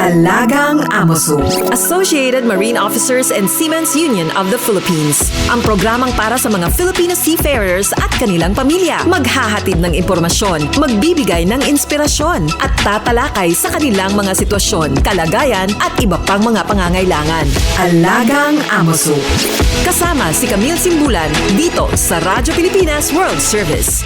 Alagang Amoso, Associated Marine Officers and Seamen's Union of the Philippines. Ang programang para sa mga Filipino seafarers at kanilang pamilya. Maghahatid ng impormasyon, magbibigay ng inspirasyon, at tatalakay sa kanilang mga sitwasyon, kalagayan at iba pang mga pangangailangan. Alagang Amoso. Kasama si Camille Simbulan dito sa Radyo Pilipinas World Service.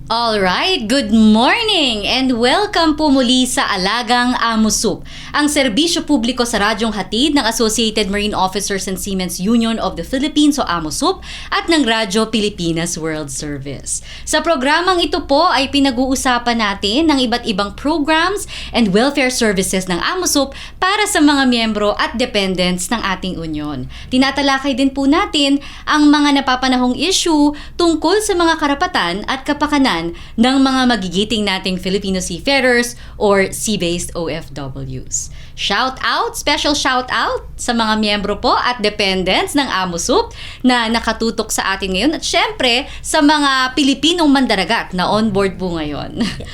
Alright, good morning and welcome po muli sa Alagang Amosup, ang serbisyo publiko sa radyong hatid ng Associated Marine Officers and Seamen's Union of the Philippines o AMOSUP at ng Radyo Pilipinas World Service. Sa programang ito po ay pinag-uusapan natin ng iba't ibang programs and welfare services ng AMOSUP para sa mga miyembro at dependents ng ating union. Tinatalakay din po natin ang mga napapanahong issue tungkol sa mga karapatan at kapakanan ng mga magigiting nating Filipino seafarers or sea-based OFWs. Special shout out sa mga miyembro po at dependents ng AMOSUP na nakatutok sa atin ngayon at syempre sa mga Pilipinong mandaragat na on board po ngayon. Yes.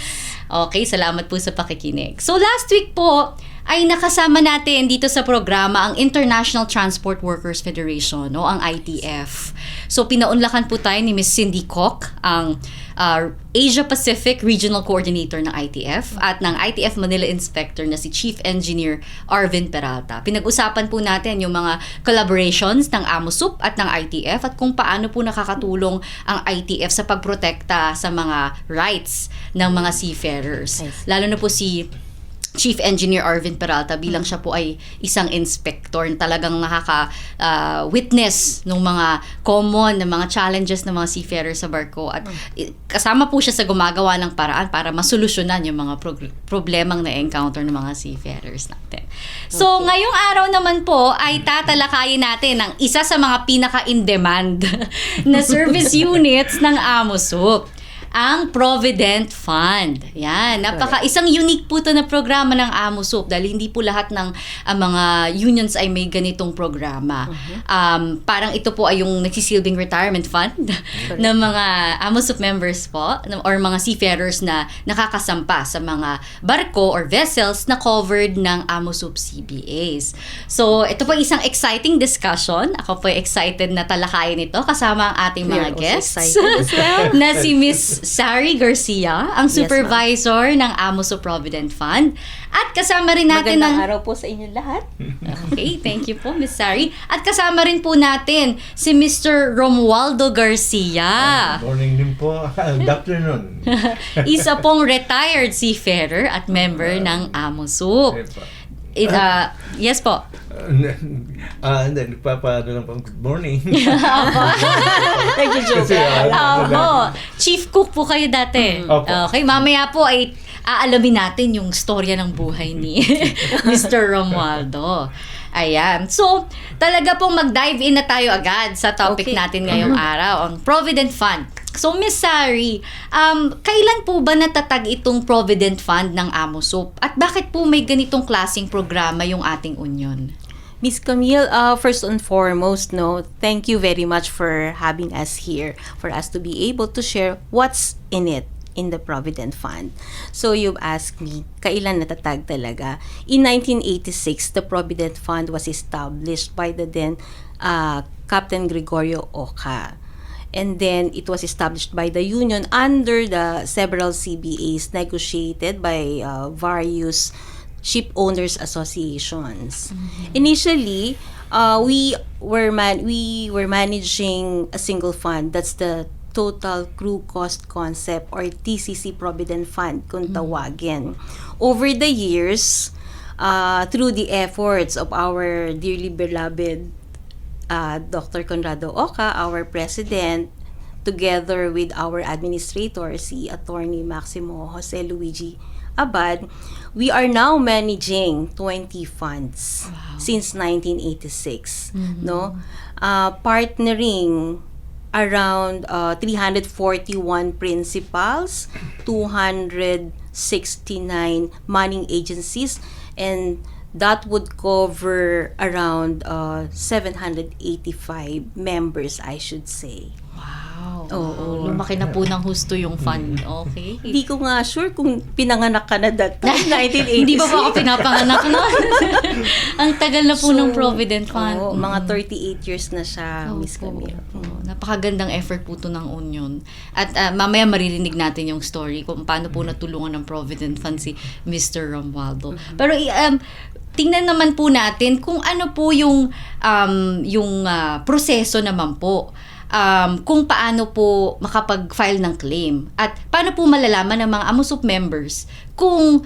Okay, salamat po sa pakikinig. So last week po ay nakasama natin dito sa programa ang International Transport Workers Federation o ang ITF. So pinaunlakan po tayo ni Ms. Cindy Koch, ang Asia Pacific Regional Coordinator ng ITF at ng ITF Manila Inspector na si Chief Engineer Arvin Peralta. Pinag-usapan po natin yung mga collaborations ng AMOSUP at ng ITF at kung paano po nakakatulong ang ITF sa pagprotekta sa mga rights ng mga seafarers. Lalo na po si Chief Engineer Arvin Peralta bilang siya po ay isang inspector na talagang nakaka-witness ng mga common na mga challenges ng mga seafarers sa barko at kasama po siya sa gumagawa ng paraan para masolusyonan yung mga problemang na-encounter ng mga seafarers natin. So, ngayong araw naman po ay tatalakayin natin ang isa sa mga pinaka-in-demand na service units ng AMOSUP. Ang Provident Fund. Yan, isang unique po ito na programa ng AMOSUP dahil hindi po lahat ng mga unions ay may ganitong programa. Parang ito po ay yung nagsisilbing retirement fund ng mga AMOSUP members po or mga seafarers na nakakasampa sa mga barko or vessels na covered ng AMOSUP CBAs. So, ito po isang exciting discussion. Ako po excited na talakayin ito kasama ang ating mga guests na si Miss Sari Garcia, ang supervisor ng AMOSUP Provident Fund. At kasama rin natin magandang araw po sa inyong lahat. Okay, thank you po, Miss Sari. At kasama rin po natin si Mr. Romualdo Garcia. Good morning din po. Good afternoon. Isa pong retired seafarer at member ng AMOSUP. Yes po. Nagpapaano lang po, good morning. Nag-joke. Chief cook po kayo dati. Okay, mamaya po ay aalamin natin yung storya ng buhay ni Mr. Romualdo. Ayan. So, talaga pong mag-dive in na tayo agad sa topic natin ngayong araw, ang Provident Fund. So, Miss Sari, kailan po ba natatag itong Provident Fund ng AMOSUP? At bakit po may ganitong klaseng programa yung ating union? Miss Camille, first and foremost, thank you very much for having us here, for us to be able to share what's in it in the Provident Fund. So you've asked me, kailan natatag talaga? In 1986, the Provident Fund was established by the then Captain Gregorio Oca. And then it was established by the union under the several CBAs negotiated by various ship owners associations. Initially, we were managing a single fund. That's the Total Crew Cost Concept or TCC Provident Fund kung tawagin. Over the years, through the efforts of our dearly beloved Dr. Conrado Oca, our president, together with our administrator, si Attorney Maximo Jose Luigi Abad, we are now managing 20 funds since 1986. Partnering around 341 principals, 269 manning agencies, and that would cover around 785 members, I should say. Wow. Oo. Lumaki na po ng husto yung fund. Okay. Hindi ko nga sure kung pinanganak ka na that time, 1986. Hindi pa po ako pinapanganak noon. Ang tagal na po ng Provident Fund. Oo, mga 38 years na siya, Miss Opo. Camille. Oo, napakagandang effort po to ng Union. At mamaya maririnig natin yung story kung paano po natulungan ng Provident Fund si Mr. Romualdo. Pero tingnan naman po natin kung ano po yung proseso naman po. Kung paano po makapag-file ng claim at paano po malalaman ng mga AMUSUP members kung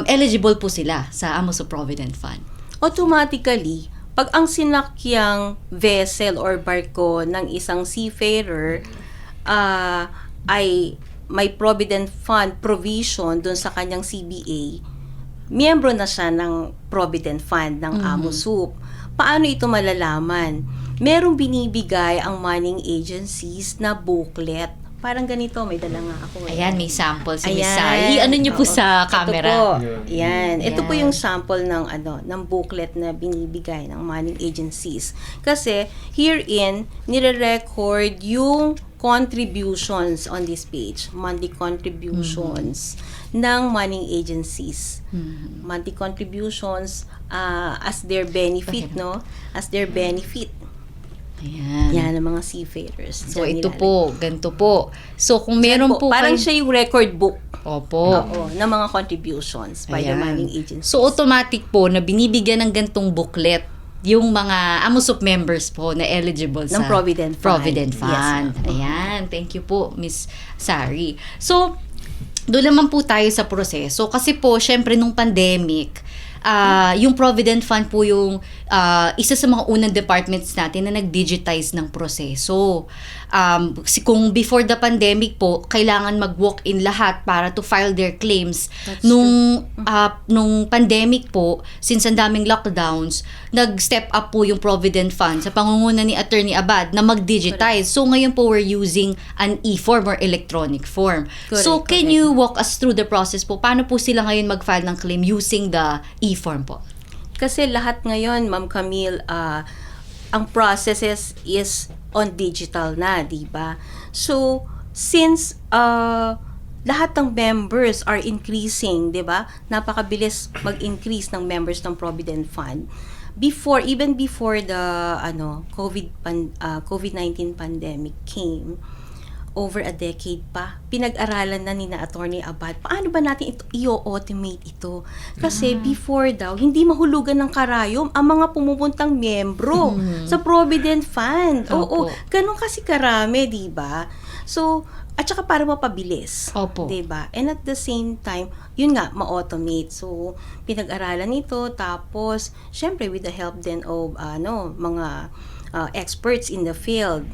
eligible po sila sa AMUSUP Provident Fund. Automatically, pag ang sinakyang vessel or barko ng isang seafarer ay may Provident Fund provision dun sa kanyang CBA, miyembro na siya ng Provident Fund ng AMUSUP. Paano ito malalaman? Merong binibigay ang money agencies na booklet. Parang ganito, may dala nga ako. Ayan, may sample si Miss Ayan. Sally. Ano niyo po Oo. sa camera? Ito po. Yan. Yan. Ito po Yan. yung sample ng booklet na binibigay ng money agencies. Kasi herein, nire-record yung contributions on this page, monthly contributions ng money agencies. Monthly contributions as their benefit, no? As their benefit. Ayan. Yan, ang mga seafarers. So, Diyan ito nilalagay. po, ganito po. So, kung meron po Parang kayo- siya yung record book. Opo. Oo, ng mga contributions by the Ayan. money agencies. So, automatic po na binibigyan ng gantong booklet yung mga AMUSUP members po na eligible sa Ng Provident Fund. Provident Yes, Fund. ma'am. Ayan. Thank you po, Miss Sari. So, doon naman po tayo sa proseso. Kasi po, syempre, nung pandemic, yung Provident Fund po yung isa sa mga unang departments natin na nag-digitize ng proseso. Kung before the pandemic po, kailangan mag-walk-in lahat para to file their claims. That's Nung pandemic po, since ang daming lockdowns, nag-step up po yung Provident Fund sa pangunguna ni Attorney Abad na mag-digitize. So ngayon po we're using an e-form or electronic form. So Correct, can correct. you walk us through the process po? Paano po sila ngayon mag-file ng claim using the e-form po? Kasi lahat ngayon, Ma'am Camille, ang processes is on digital na, di ba? So, since lahat ng members are increasing, di ba? Napakabilis mag-increase ng members ng Provident Fund. Even before the COVID-19 pandemic came, over a decade pa, pinag-aralan na ni na Attorney Abad, paano ba natin ito i-automate ito? Kasi before daw, hindi mahulugan ng karayom ang mga pumupuntang miyembro sa Provident Fund. Oo, Opo. ganun kasi karami, di ba? So, at saka para mapabilis. Opo. Di ba? And at the same time, yun nga, ma-automate. So, pinag-aralan ito, tapos, syempre, with the help then of, mga experts in the field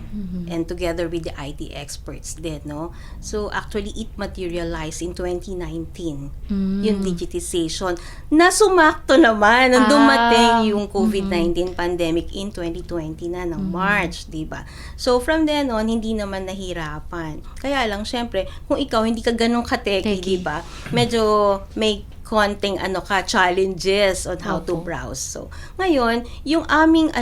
and together with the IT experts din, no? So, actually, it materialized in 2019, yung digitization, na sumakto naman nung dumating yung COVID-19 pandemic in 2020 na ng March, di ba? So, from then on, hindi naman nahirapan. Kaya lang, syempre, kung ikaw hindi ka ganun kateki, di ba? Medyo may konting challenges on how to Opo. browse. So, ngayon, yung aming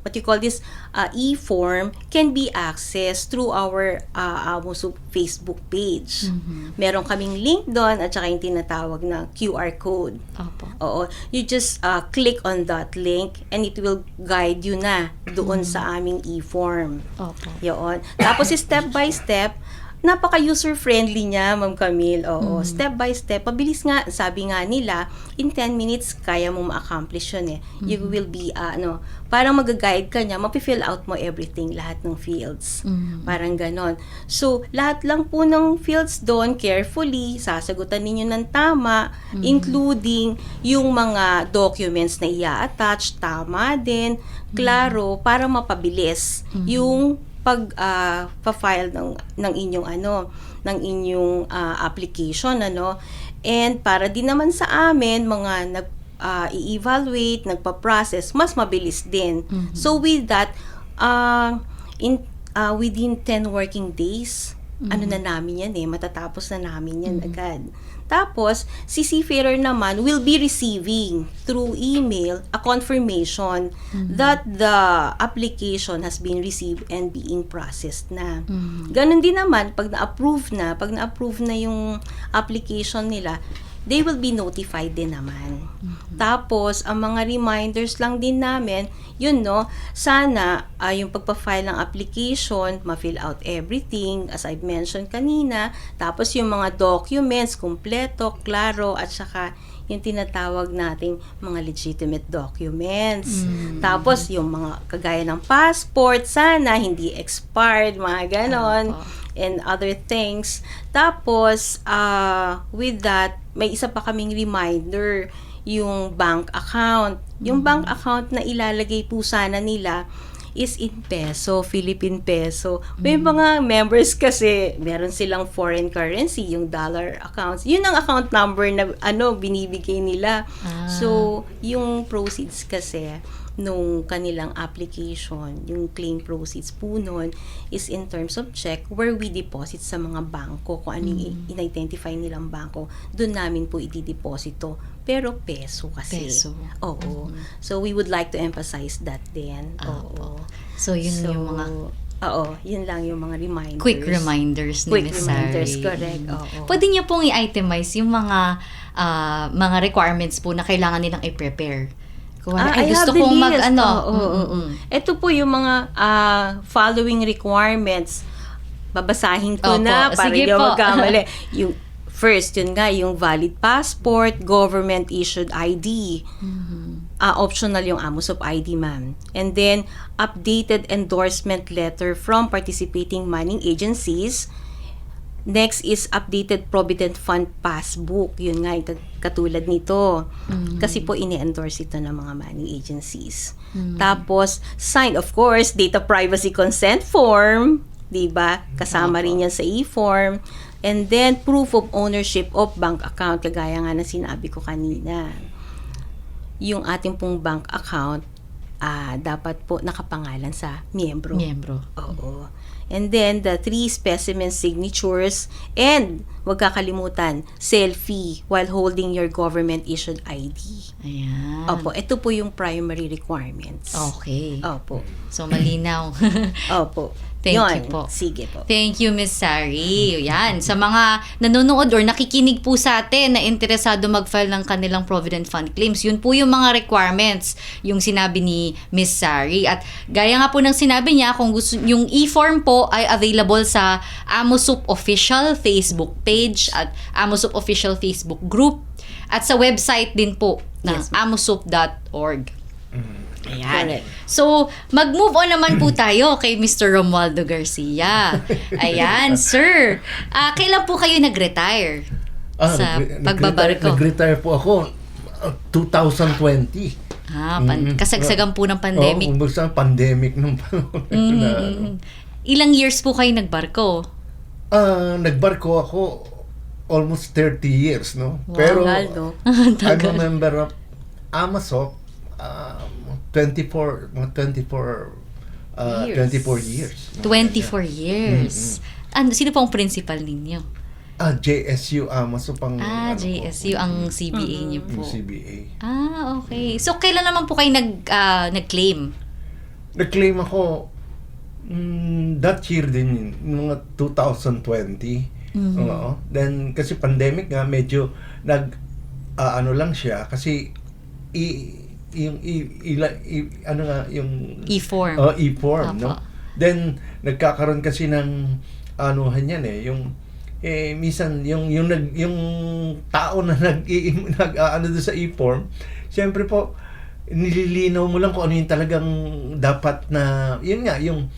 what you call this e-form can be accessed through our AMUSUP Facebook page. Meron kaming link doon at saka yung tinatawag na QR code. Opo. Oo. You just click on that link and it will guide you na doon sa aming e-form. Opo. Yun. Tapos step by step, napaka-user-friendly niya, Ma'am Camille. Oo. Step by step. Pabilis nga. Sabi nga nila, in 10 minutes, kaya mo ma-accomplish yun eh. You will be, parang mag-guide ka niya, mapi-fill out mo everything, lahat ng fields. Parang ganon. So, lahat lang po ng fields doon, carefully, sasagutan ninyo ng tama, including yung mga documents na i-attach, tama din, klaro, para mapabilis yung pag-file ng inyong application, and para din naman sa amin mga i-evaluate, nagpa-process, mas mabilis din. So with that, within 10 working days, ano na namin yan matatapos na namin yan agad. Tapos, si seafarer naman will be receiving through email a confirmation that the application has been received and being processed na. Ganon din naman, pag na-approve na yung application nila, they will be notified din naman. Tapos, ang mga reminders lang din namin, sana yung pagpa-file ng application, ma-fill out everything, as I've mentioned kanina, tapos yung mga documents, kumpleto, klaro, at saka yung tinatawag nating mga legitimate documents. Tapos, yung mga kagaya ng passport, sana hindi expired, mga ganon. And other things. Tapos, with that, may isa pa kaming reminder, yung bank account. Yung bank account na ilalagay po sana nila is in peso, Philippine peso. May mga members kasi, meron silang foreign currency, yung dollar accounts. Yun ang account number na binibigay nila. So, yung proceeds kasi, nung kanilang application, yung claim proceeds po nun is in terms of check where we deposit sa mga bangko, kung ano yung in-identify nilang bangko, doon namin po i-deposito. Pero peso kasi. Peso. Oo. So, we would like to emphasize that din. Oo. So, yun yung mga yun lang yung mga reminders. quick reminders ni Quick Miss reminders, Sari. correct. Oo. Pwede niyo pong i-itemize yung mga requirements po na kailangan nilang i-prepare. Kung I gusto have the kong list. Ito po yung mga following requirements. Babasahin ko Opo, na para sige hindi ako po. magkamali. Yung first, yun nga, yung valid passport, government issued ID. Optional yung AMUSOP ID, ma'am. And then, updated endorsement letter from participating mining agencies. Next is updated Provident Fund passbook. Yun nga, katulad nito. Kasi po ini-endorse ito ng mga mining agencies. Tapos, signed, of course, data privacy consent form. Diba? Kasama rin yan sa e-form. And then, proof of ownership of bank account. Kagaya nga na sinabi ko kanina. Yung ating pong bank account, dapat po nakapangalan sa miyembro. Oo. And then, the 3 specimen signatures and, huwag kakalimutan, selfie while holding your government-issued ID. Ayan. Opo, ito po yung primary requirements. Okay. Opo. So, malinaw. Opo. Thank Yun. you po. Sige po. Thank you, Miss Sari. Yan. Sa mga nanonood or nakikinig po sa atin na interesado mag-file ng kanilang Provident Fund claims, yun po yung mga requirements yung sinabi ni Miss Sari. At gaya nga po ng sinabi niya, kung gusto, yung e-form po ay available sa AMUSUP official Facebook page at AMUSUP official Facebook group at sa website din po ng Yes, amusup.org. Ayan. Correct. So, mag-move on naman po tayo kay Mr. Romualdo Garcia. Ayan, sir. Kailan po kayo nag-retire sa pagbabarko? Nag-retire po ako 2020. Kasagsagan po ng pandemic. Oo, basta pandemic nung panahon. Ilang years po kayo nagbarko? Nagbarko ako almost 30 years, no? Wow, Pero Galdo. I'm a member of AMASOP 24 years. 24 years. Sino po ang principal ninyo? JSU AMASOP ang JSU ang CBA niyo po. Yung CBA. Okay. So, kailan naman po kayo nag-claim? Nag-claim ako that year din, mga 2020. Oo. Then, kasi pandemic nga, medyo ano lang siya, kasi yung e-form. E-form, no? Then nagkakaroon kasi ng anuhan yan yung minsan yung tao na ano doon sa e-form, siyempre po nililinaw mo lang kung ano yung talagang dapat na yun nga yung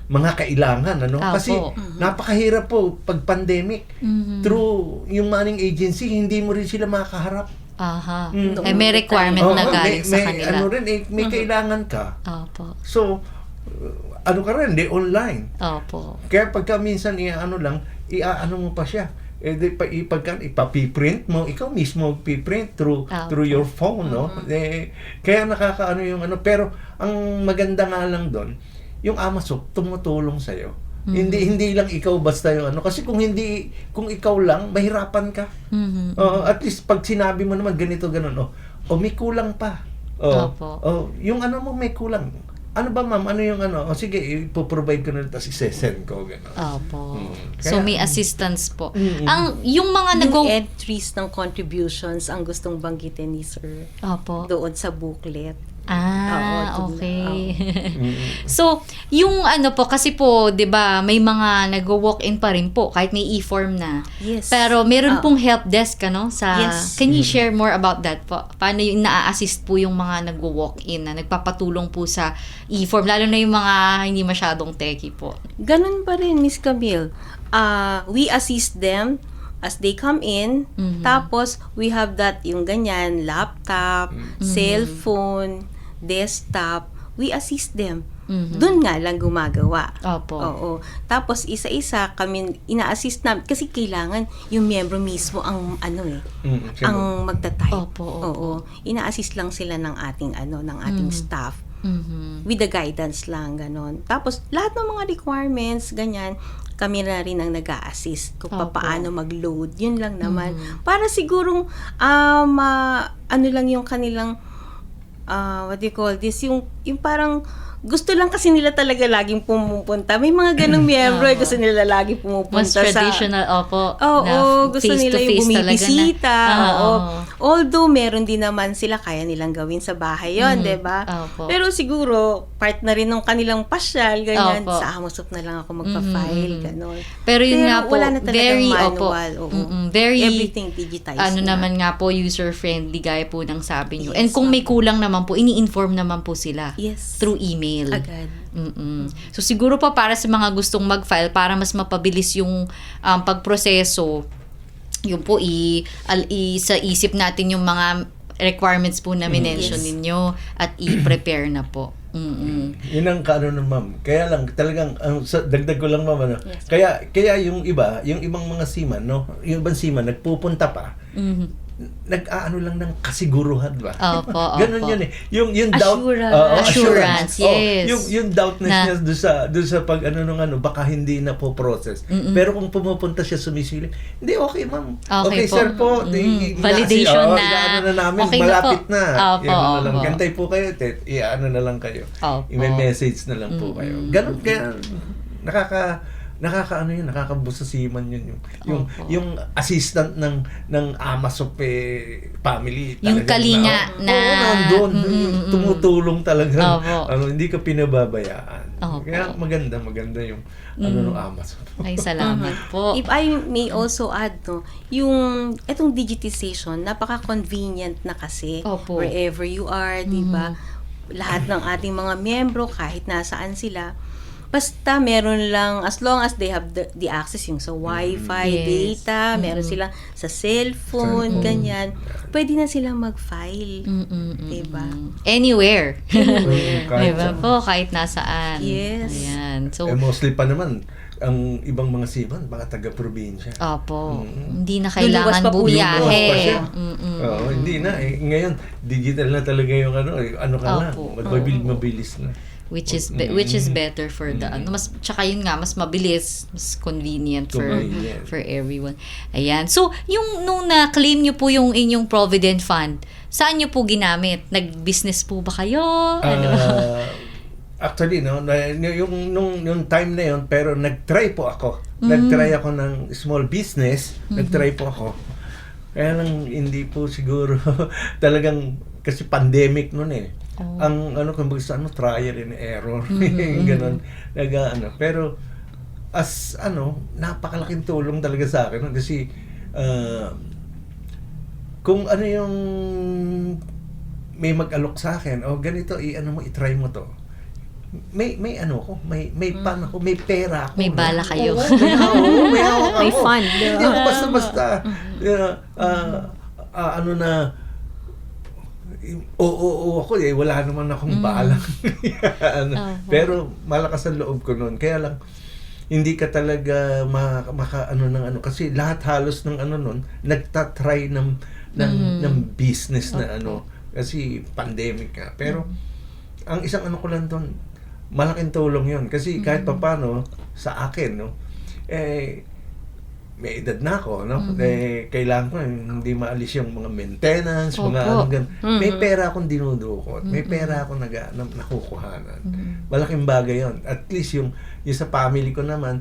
mga kailangan, ano? Kasi napakahirap po pag pandemic. Through yung mining agency, hindi mo rin sila makaharap. May requirement na galing sa kanila. May kailangan ka. Opo. So, ano ka rin, online. Opo. Kaya pagka minsan iaano mo pa siya. Ipapiprint mo, ikaw mismo piprint through your phone, no? Kaya nakakaano yung pero ang maganda nga lang doon, yung AMASOP tumutulong sa'yo Hindi lang ikaw basta yung ano, kasi kung ikaw lang, mahirapan ka. At least pag sinabi mo naman ganito ganon, may kulang pa. Opo. Yung ano mo may kulang. Ano ba ma'am? Ano yung ano? Sige, ipoprovide ko na tapos i-send ko gano'n. Opo. Kaya, So may assistance po. Ang yung mga Yung entries ng contributions ang gustong banggitin ni Sir Opo. doon sa booklet. Oo, Okay. So, yung ano po, kasi po, 'di ba, may mga nag-walk-in pa rin po kahit may e-form na. Yes. Pero meron pong help desk sa Yes. Can you share more about that po? Paano yung na-assist po yung mga nag-walk-in na nagpapatulong po sa e-form, lalo na yung mga hindi masyadong techie po? Ganun pa rin, Miss Camille. We assist them as they come in. Tapos, we have that yung ganyan, laptop, cellphone, desktop. We assist them. Doon nga lang gumagawa. Opo. Oo. Tapos, isa-isa kami ina-assist namin. Kasi kailangan yung miyembro mismo ang ang magta-type. Opo. Oo. Ina-assist lang sila ng ating staff. With the guidance lang, ganon. Tapos, lahat ng mga requirements, ganyan, kami na rin ang nag-a-assist kung Opo. paano mag-load. Yun lang naman. Para sigurong, ano lang yung kanilang, what do you call this? Yung parang, gusto lang kasi nila talaga laging pumupunta. May mga ganong miyembro, gusto nila laging pumupunta Mas traditional, opo. Oo, gusto nila yung bumibisita. Oo. Oo. Although, meron din naman sila, kaya nilang gawin sa bahay yon, diba? Opo. Pero siguro, part na rin ng kanilang pasyal, ganyan, Opo. sa Amusop na lang ako magpa-file, ganon. Pero yun nga po, wala na talagang very, manual. Oo. Very, everything digitized na. naman nga po, user-friendly, gaya po ng sabi nyo. And kung may kulang naman po, ini-inform naman po sila. Yes. Through email. Agad. So siguro pa para sa mga gustong mag-file, para mas mapabilis yung pagproseso, yun po sa isip natin yung mga requirements po na minention Yes. ninyo at i-prepare na po. Yun ang kaano ng ma'am. Kaya lang talagang dagdag ko lang ma'am Yes. Kaya yung ibang mga seaman, no, yung ibang seaman nagpupunta pa. Nag-aano lang ng kasiguruhan ba? Opo, Ganun opo. yun eh. Yung doubt, Assurance, yes. Yung doubtness niya doon sa pag baka hindi na po process. Pero kung pumupunta siya sumisilip, hindi okay ma'am. Okay po. Sir po. Validation na. Iaano na namin, Okay na malapit po. na. Opo, Na lang. opo. Gantay po kayo, iaano na lang kayo. Opo. I-message na lang po kayo. Ganun kaya nakakabusa sa seaman yun yung assistant ng Amasop family Yung kalinga nandun tumutulong talaga. Opo. Hindi ka pinababayaan. Opo. Kaya maganda yung ng Amasop. Ay, salamat po. If I may also add, no, yung etong digitization, napaka-convenient na kasi. Opo. Wherever you are, di ba? Lahat ng ating mga miyembro, kahit nasaan sila, basta meron lang, as long as they have the access yung sa wifi, Yes. data, meron silang sa cellphone, ganyan, pwede na silang mag-file. Diba? Anywhere. Kahit Diba saan. po, kahit nasaan. Yes. Ayan. So, Mostly pa naman ang ibang mga seaman, mga taga-probinsya. opo. Hindi na Luluwas kailangan pa po bumiyahe. Luluwas pa siya. Mm-mm. Oo, hindi na. Ngayon, digital na talaga yung ano ka na. Opo. Mabilis na. Which is better for the mas tsaka yun nga mas mabilis, mas convenient Convenient. for everyone. Ayan. So, yung nung na-claim niyo po yung inyong Provident Fund, saan niyo po ginamit? Nag-business po ba kayo? Actually, no, yung time na yun, pero nag-try po ako. Nag-try ako ng small business. Nag-try po ako. Kaya lang, hindi po siguro talagang, kasi pandemic noon eh. Ang trial and error. Ganon. Pero, napakalaking tulong talaga sa akin. No? Kasi, kung ano yung may mag-alok sa akin, ganito, i-try mo to. May pan ako, may pera ako. May bala kayo. May hawak ako. May fund. Hindi ako basta-basta, oo ako wala naman akong balang. Pero malakas ang loob ko noon. Kaya lang, hindi ka talaga kasi lahat halos ng noon, nagtatry ng business na kasi pandemic ka. Pero, ang isang ko lang doon, malaking tulong yun. Kasi kahit papano, sa akin, no, may edad na ako, no? Kailangan ko hindi maalis yung mga maintenance, mga Opo. ano ganun. May pera akong dinudukot. May pera akong nakukuhanan. Malaking bagay yon. At least yung sa family ko naman,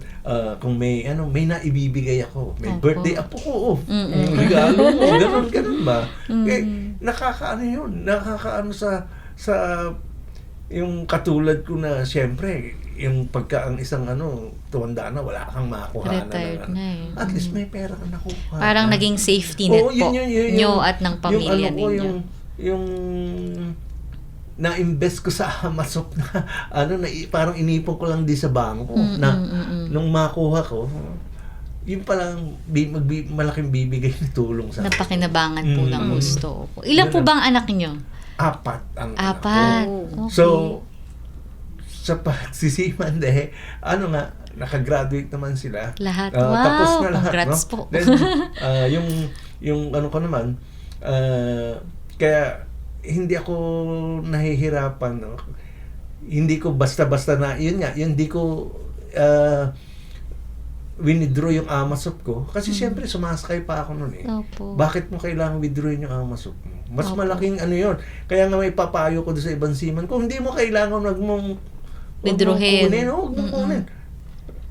kung may naibibigay ako. May Opo. birthday apo ko, yung regalo mo, ganun ba? Nakakaano yun? Nakakaano sa yung katulad ko na siyempre yung pagka ang isang tuwanda na wala kang makuha Retired na eh. At least may pera ka nakuha. Parang naging safety net Oo, po nyo at ng pamilya ninyo. Yung na-invest ko sa Amasok na parang inipon ko lang di sa bangko na nung makuha ko, yun palang malaking bibigay na tulong sa akin. Napakinabangan po ng gusto. Ilan po bang anak nyo? 4 ang anak ko. 4. Oh. Okay. So, sa pagsisiman nakagraduate naman sila. Lahat. Tapos na lahat, Congrats no? po. Then, yung ko naman, kaya hindi ako nahihirapan, no? Hindi ko basta-basta na, hindi ko winidraw yung Amasop ko. Kasi siyempre, sumasakay pa ako nun eh. Opo. Bakit mo kailangan withdrawin yung Amasop mo? Mas Opo. malaking yun. Kaya nga may papayo ko doon sa ibang seaman. Kung hindi mo kailangan, wag mong Withdrawin. huwag mong kunin.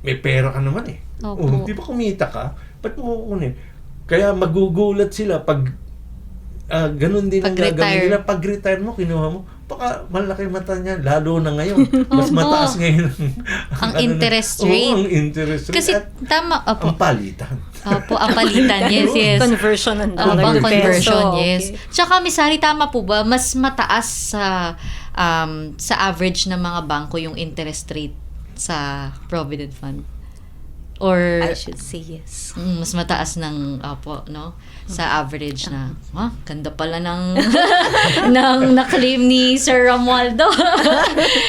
May pera ka naman eh. Opo. Di ba kumita ka? Ba't mo kukunin? Kaya magugulat sila pag ganun din ang Pag-retire. gagawin nila. Pag-retire mo, kinuha mo, baka malaki mata niya, lalo na ngayon. Mas Opo. mataas ngayon Ang interest rate. Oo, ang interest rate. Kasi At tama, ang palitan. Opo, ang palitan, yes. Conversion ng Opo, dollar to conversion, peso. yes. Okay. Tsaka, Miss Hari, tama po ba, mas mataas sa average ng mga bangko yung interest rate sa Provident Fund? Or I should say yes. mas mataas ng no sa average na ganda pala ng na-claim ni Sir Romualdo.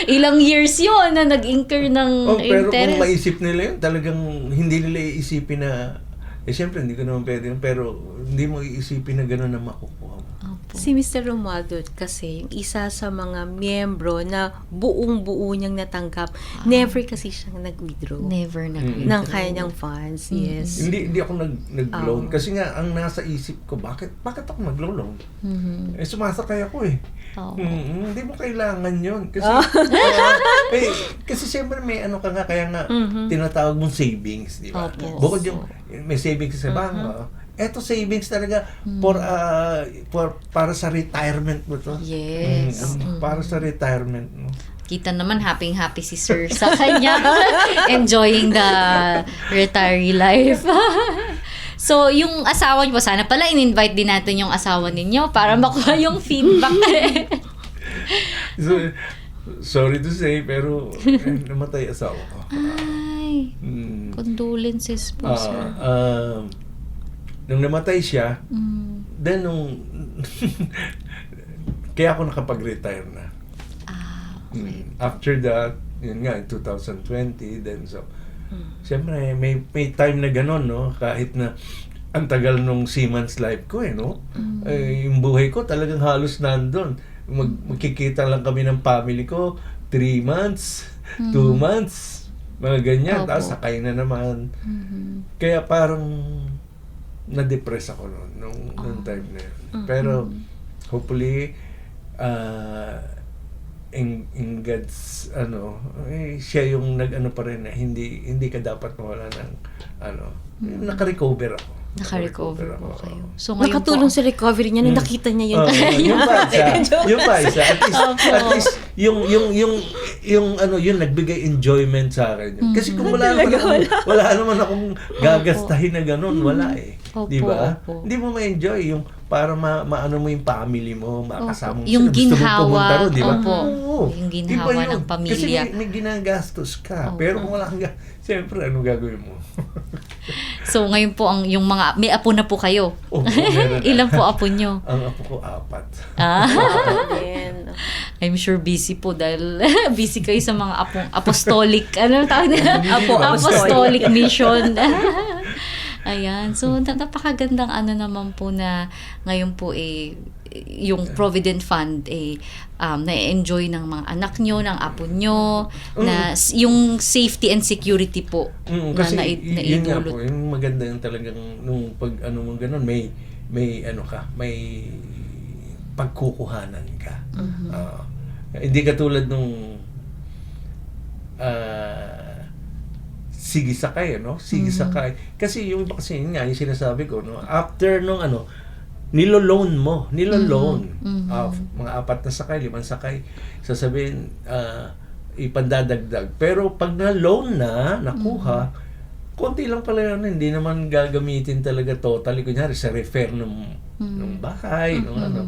Ilang years yun na nag-incur ng Pero interest. kung maisip nila yun, talagang hindi nila iisipin na siyempre hindi ko naman pwede yun, pero hindi mo iisipin na gano'n na makukuha mo. Opo. Si Mr. Romualdo kasi yung isa sa mga miyembro na buong-buo niyang natanggap, never kasi siyang nag-withdraw Never ng kanyang funds. Yes. Hindi ako nag-loan kasi nga ang nasa isip ko, bakit ako mag-loan? Sumasakay ako eh. Oo. Hindi mo kailangan yun kasi kasi siyempre may ka nga, kaya nga tinatawag mong savings, di ba? Opo. Bukod yung may savings sa bangko, eto savings talaga for para sa retirement mo to. Yes. Para sa retirement mo. Kita naman happy si Sir sa kanya. Enjoying the retiree life. So, yung asawa niyo, sana pala in-invite din natin yung asawa ninyo para makuha yung feedback. So, sorry to say, pero namatay asawa ko. Ay, condolences po, sir. Nung namatay siya, then kaya ako nakapag-retire na. Okay. After that, yun nga, in 2020, then so, siyempre, may time na gano'n, no? Kahit na ang tagal nung seaman's life ko, no? Yung buhay ko talagang halos nandun. Magkikita lang kami ng family ko, 3 months, 2 months, mga ganyan. Opo. Tapos sakay na naman. Kaya parang na-depress ako nung time na yun. Pero, hopefully, in God's siya yung nag-ano pa rin na hindi ka dapat mawala ng naka-recover ako. Naka-recover po kayo. So, ngayon Nakatulong po, sa recovery niya nung nakita niya yun. Yung pa isa. At least yung nagbigay enjoyment sa akin yun. Kasi kung wala naman akong gagastahin na ganun, wala eh. Opo, Di ba? opo. Hindi mo ma-enjoy yung para maano mo yung family mo, makasama mo Yung sila. Gusto mong ginhawa, pumunta ron, di ba? opo. Oo. Yung ginhawa Iba yun. ng pamilya. Kasi may ginagastos ka. Opo. Pero kung wala kang siyempre, ano gagawin mo? So, ngayon po, yung mga, may apo na po kayo. Oo, meron na. Ilan po apo nyo? Ang apo ko, 4. Amen. I'm sure busy po dahil busy kayo sa mga apostolic, ano tawag nila? Apostolic mission. Ayan. So, napakagandang naman po na ngayon po yung Provident Fund na-enjoy ng mga anak nyo, ng apo nyo, na yung safety and security po Kasi na yun nga po, naidulot. yung maganda yung talagang nung pag ano mo ganun, may ano ka, may pagkukuhanan ka. Hindi katulad nung sige sakay, no? Sige sakay. Kasi yung iba kasi yun nga, yung sinasabi ko, no? After nung ano, nilo-loan mo. Mga 4 na sakay, 5 sakay. Sasabihin, ipandadagdag. Pero pag na-loan na, nakuha, konti lang pala yun. Hindi naman gagamitin talaga totally. Kunyari, sa refer ng bahay, ng ano.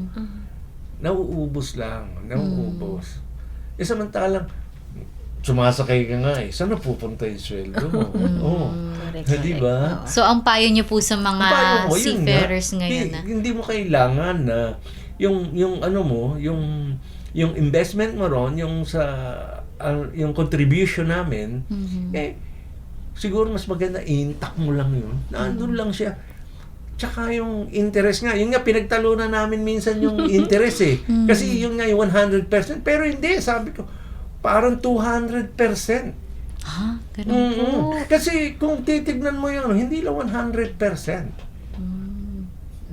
Nauubos lang. Nauubos. Samantalang, sumasakay ka nga saan na pupunta yung sweldo mo? Correct. Di ba? So, ang payo nyo po sa mga Payo mo, yun seafarers nga. ngayon na? Hindi mo kailangan na yung ano mo, yung investment mo ron, yung sa yung contribution namin, siguro mas maganda intact mo lang yun. Nandun lang siya. Tsaka yung interest nga, yun nga pinagtalunan namin minsan yung interest Kasi yun nga yung 100%, pero hindi, sabi ko, parang 200%. Ha? Ganun po. Kasi kung titignan mo yun, hindi lang 100%.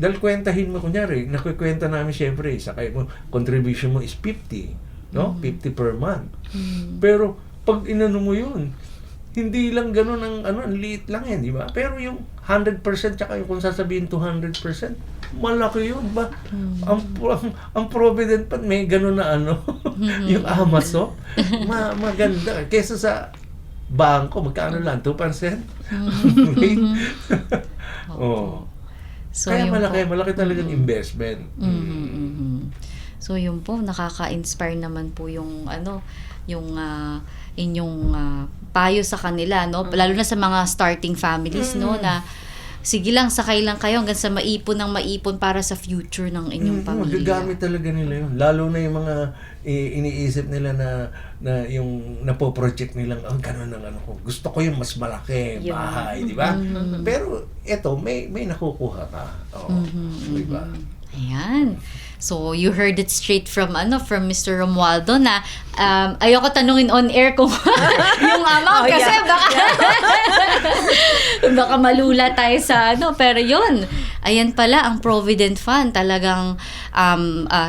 Dahil kwentahin mo, kunyari, nakikwenta namin syempre, sakay mo, contribution mo is 50, no? 50 per month. Pero, pag inano mo yun, hindi lang ganun ang liit lang yan, di ba? Pero yung 100% tsaka yung kung sasabihin 200%, malaki yun ba? Ang Provident Fund may ganun na yung Amazon, maganda. Kesa sa bangko, magkano lang? 2%? So, Kaya yun malaki talagang investment. So, yun po, nakaka-inspire naman po yung inyong payo sa kanila, no? Lalo na sa mga starting families, no? Na sige lang, sakay lang kayo hanggang sa maipon para sa future ng inyong pamilya. Magagamit talaga nila yun. Lalo na yung mga iniisip nila na yung napoproject nilang, gano'n ang ko. Gusto ko yung mas malaki, bahay, di ba? Pero eto, may nakukuha ka. Di ba? Ayan. So, you heard it straight from Mr. Romualdo na ayoko tanungin on air kung yung amount kasi baka malula tayo sa pero yun. Ayan pala ang Provident Fund, talagang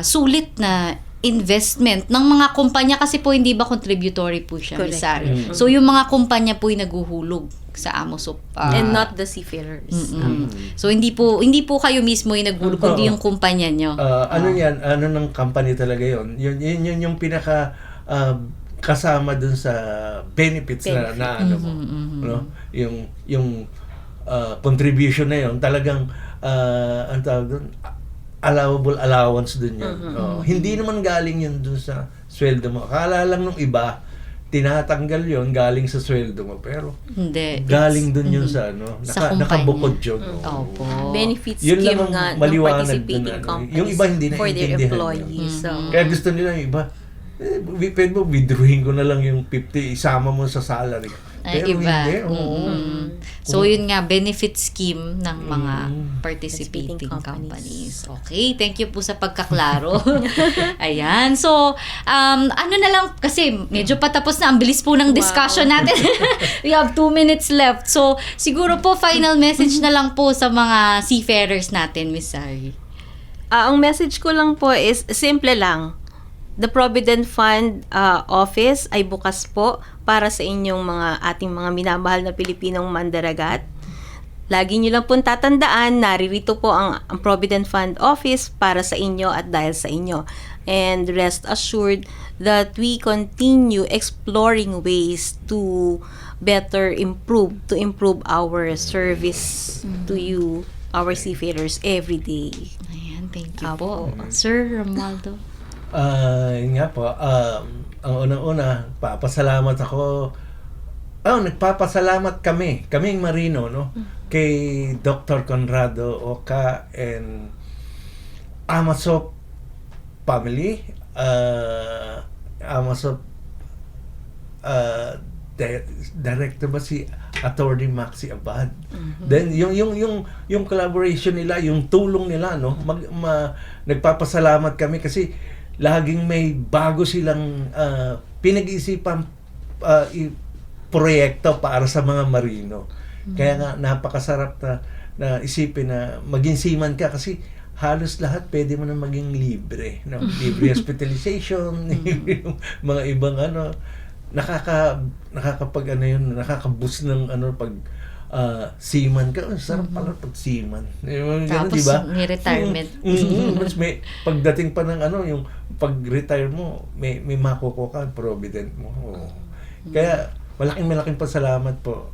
sulit na investment ng mga kumpanya kasi po hindi ba contributory po siya, Miss Sari? So, yung mga kumpanya po ay naguhulog sa AMOSUP. And not the seafarers. So, hindi po kayo mismo yung naghulog, kundi yung kumpanya nyo. Yan? Ano ng company talaga yun? Yun yung pinaka kasama dun sa benefits na ano mo. No? Yung contribution na yun, talagang ang tawag dun, allowable allowance dun yun. Hindi naman galing yun dun sa sweldo mo. Akala lang nung iba, tinatanggal yon galing sa sweldo mo, pero hindi, galing dun yun sa sa nakabukod yun. Opo. Benefits Yun lang scheme ang nga ng maliwanag participating dun, companies yung iba hindi for their naiintindihan employees. So, Kaya gusto nila yung iba, pwede mo withdrawing ko na lang yung 50, isama mo sa salary. Pero iba. hindi. So, yun nga, benefit scheme ng mga participating Participating companies. Okay, thank you po sa pagkaklaro. Ayan. So, ano na lang, kasi medyo patapos na, ang bilis po ng discussion natin. We have 2 minutes left. So, siguro po, final message na lang po sa mga seafarers natin, Miss Sari. ang message ko lang po is simple lang. The Provident Fund office ay bukas po para sa inyong ating mga minamahal na Pilipinong mandaragat. Lagi nyo lang pong tatandaan, naririto po ang Provident Fund office para sa inyo at dahil sa inyo. And rest assured that we continue exploring ways to better improve our service to you, our seafarers, every day. Ayan, thank you po. Sir Romualdo. Yun nga po, ang unang-una, papasalamat ako. Nagpapasalamat kaming Marino, no? Kay Dr. Conrado Oca and AMOSUP family, AMOSUP director ba si Attorney Maxi Abad. Then yung collaboration nila, yung tulong nila, no, nagpapasalamat kami kasi laging may bago silang pinag-isipan proyekto para sa mga marino. Kaya nga napakasarap na isipin na maging seaman ka kasi halos lahat pwede mo na maging libre, no? Libre hospitalization, yung mga ibang nakakapag nakaka-boost ng pag seaman ka. Sarap pala pag seaman. Tapos diba? may retirement. Mas may pagdating pa ng yung pag-retire mo, may makukuha ka, provident mo. Kaya malaking pasalamat po.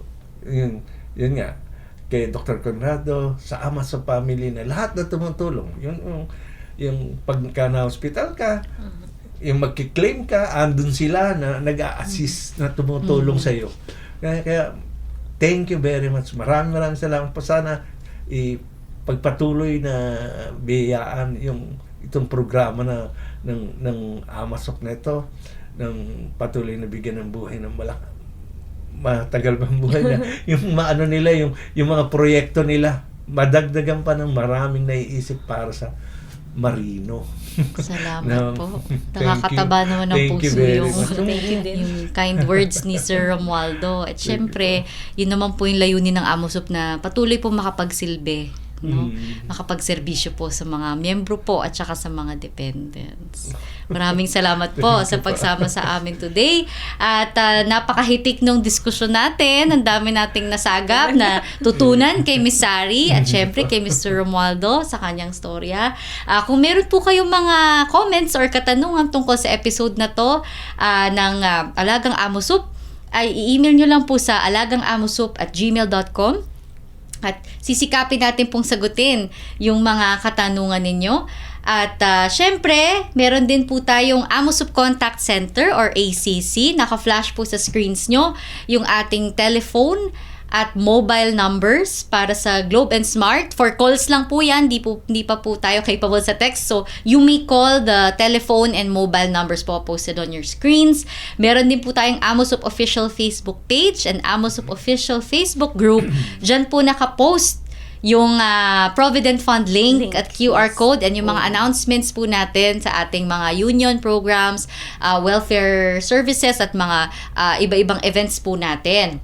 Yun nga kay Dr. Conrado, sa Amasop family na lahat na tumutulong. Yung pagka na-hospital ka, yung magki-claim ka, andun sila na nag-a-assist na tumutulong sa iyo. Kaya thank you very much. Maraming salamat po. Sana pagpatuloy na biyayaan itong programa ng Amasop na ito, ng patuloy na bigyan ng buhay ng matagal bang buhay na yung nila, yung mga proyekto nila, madagdagan pa ng maraming naiisip para sa marino. Salamat po. Nakakataba naman ng puso yung kind words ni Sir Romualdo. At syempre, yun naman po yung layunin ng Amusop na patuloy po makapagsilbi, no? Makapagserbisyo po sa mga miyembro po at saka sa mga dependents. Maraming salamat po sa pagsama sa amin today. At napakahitik nung diskusyon natin. Ang dami nating nasagap na tutunan kay Miss Sari at syempre kay Mr. Romualdo sa kanyang storya. Kung meron po kayong mga comments or katanungan tungkol sa episode na to ng Alagang Amusop, ay i-email nyo lang po sa alagangamusop@gmail.com. At sisikapin natin pong sagutin yung mga katanungan ninyo. At syempre, meron din po tayong Amusop Contact Center or ACC. Naka-flash po sa screens nyo yung ating telephone at mobile numbers para sa Globe and Smart. For calls lang po yan, hindi pa po tayo capable sa text. So, you may call the telephone and mobile numbers po posted on your screens. Meron din po tayong Amusop Official Facebook page and Amusop Official Facebook group. Diyan po nakapost yung Provident Fund link at QR code and yung mga announcements po natin sa ating mga union programs, welfare services at mga iba-ibang events po natin.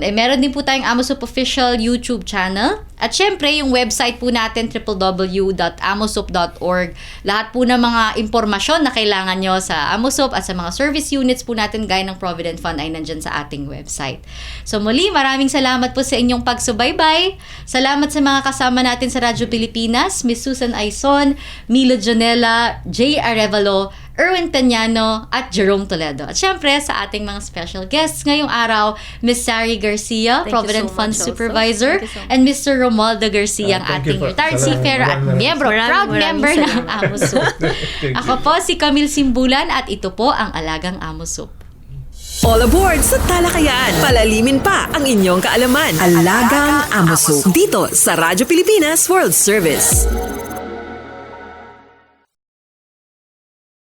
Meron din po tayong Amusop Official YouTube channel. At syempre, yung website po natin, www.amusop.org. Lahat po ng mga impormasyon na kailangan nyo sa Amusop at sa mga service units po natin gaya ng Provident Fund ay nandyan sa ating website. So muli, maraming salamat po sa inyong pagsubaybay. Salamat sa mga kasama natin sa Radyo Pilipinas, Miss Susan Aison, Milo Janela, Jay Arevalo, Erwin Tanyano at Jerome Toledo. At syempre sa ating mga special guests ngayong araw, Miss Sari Garcia, Provident Fund Supervisor, and Mr. Romualdo Garcia, ang ating retired seafarer at proud member ng Amusop. Ako po si Camille Simbulan at ito po ang Alagang Amusop. All aboard sa talakayan. Palalimin pa ang inyong kaalaman. Alagang Amusop. Dito sa Radyo Pilipinas World Service.